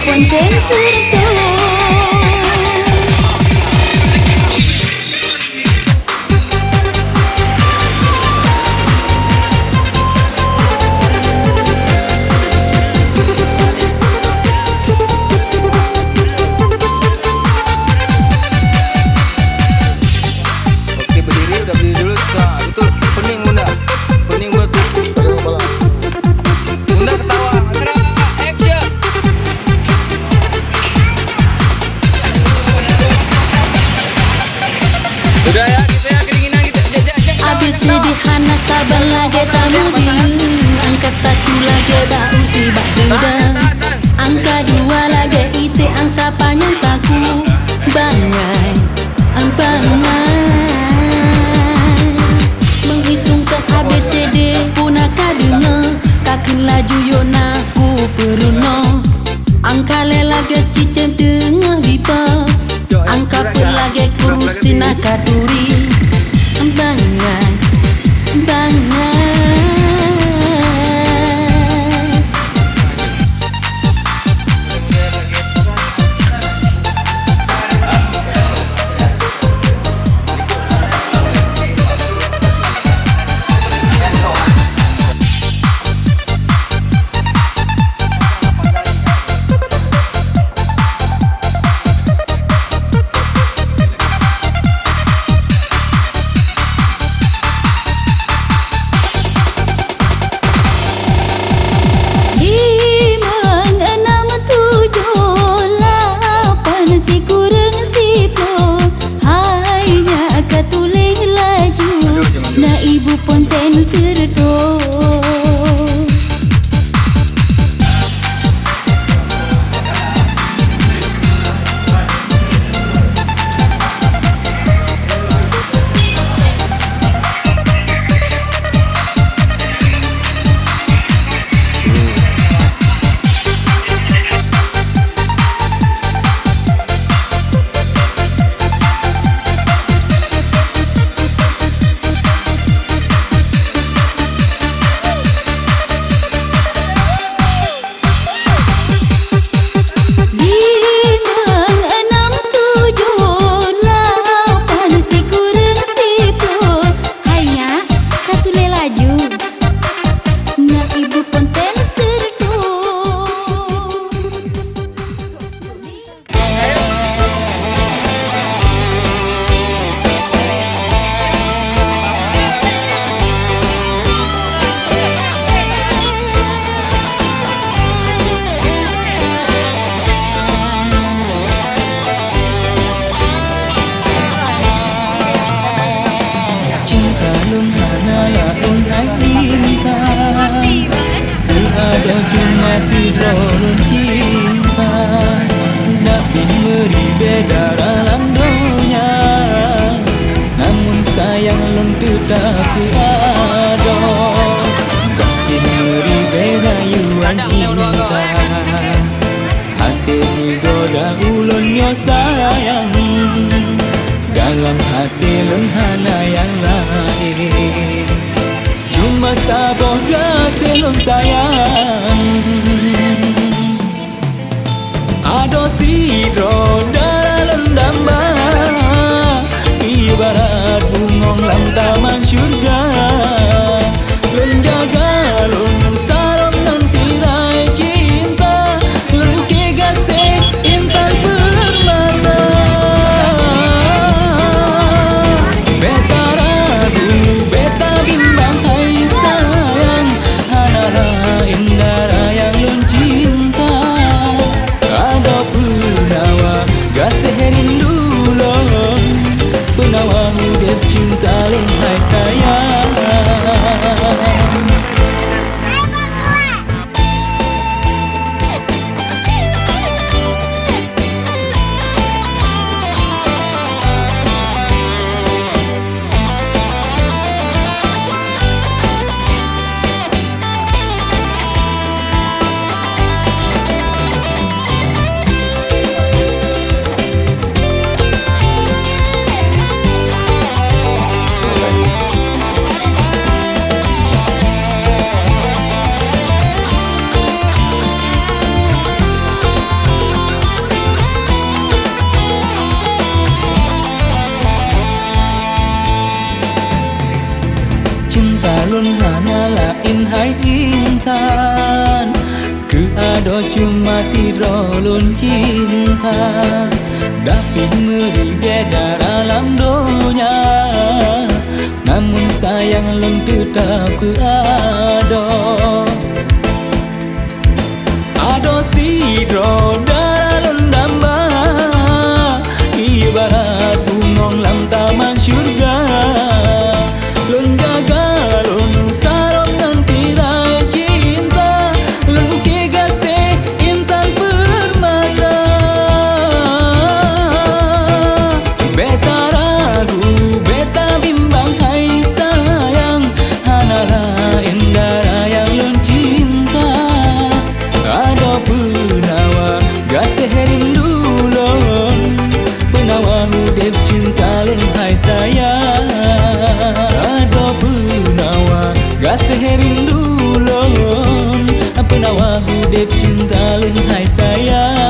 Ponten Serto. Sederhana sabar lagi tamu angka satu lagi bau si bak tidak angka dua lagi ite angsa panjang taku bangai menghitungkan ABCD punah kaduna kakin laju yona ku peruno angka lelage cicen tengah bipa angka pelage kurusin akaduri bangai Ponten Serto. Ada cuma sidron cinta Dapat beri beda dalam dunia Namun sayang lun tetap ada Dapat beri beda yuan cinta Hati digoda ulunnya sayang Dalam hati lenghana yang lain Cuma saboh gaselung sayang Ado sidro dalam damba Ibarat bungong lam taman syurga Lenjaga lun sarap nan tirai cinta Lun ke gasek intan permata Beta ragu, beta bimbang hai sayang Hanara hai intan, ke ado cuma si rolun cinta, tapi meri beda dalam dunia, namun sayang lem tetap ke ado si daralun damba, ibarat bungong lam taman syurga, lun jaga lun sarong nanti rai cinta, lun kegase intan permata. Beta ragu beta bimbang hai sayang, hanara indara yang lun cinta, ado penawa gase rindu lun, penawa hudep cinta lun hai sayang, ado penawa gase rindu lun, penawa hudep cinta lun hai sayang.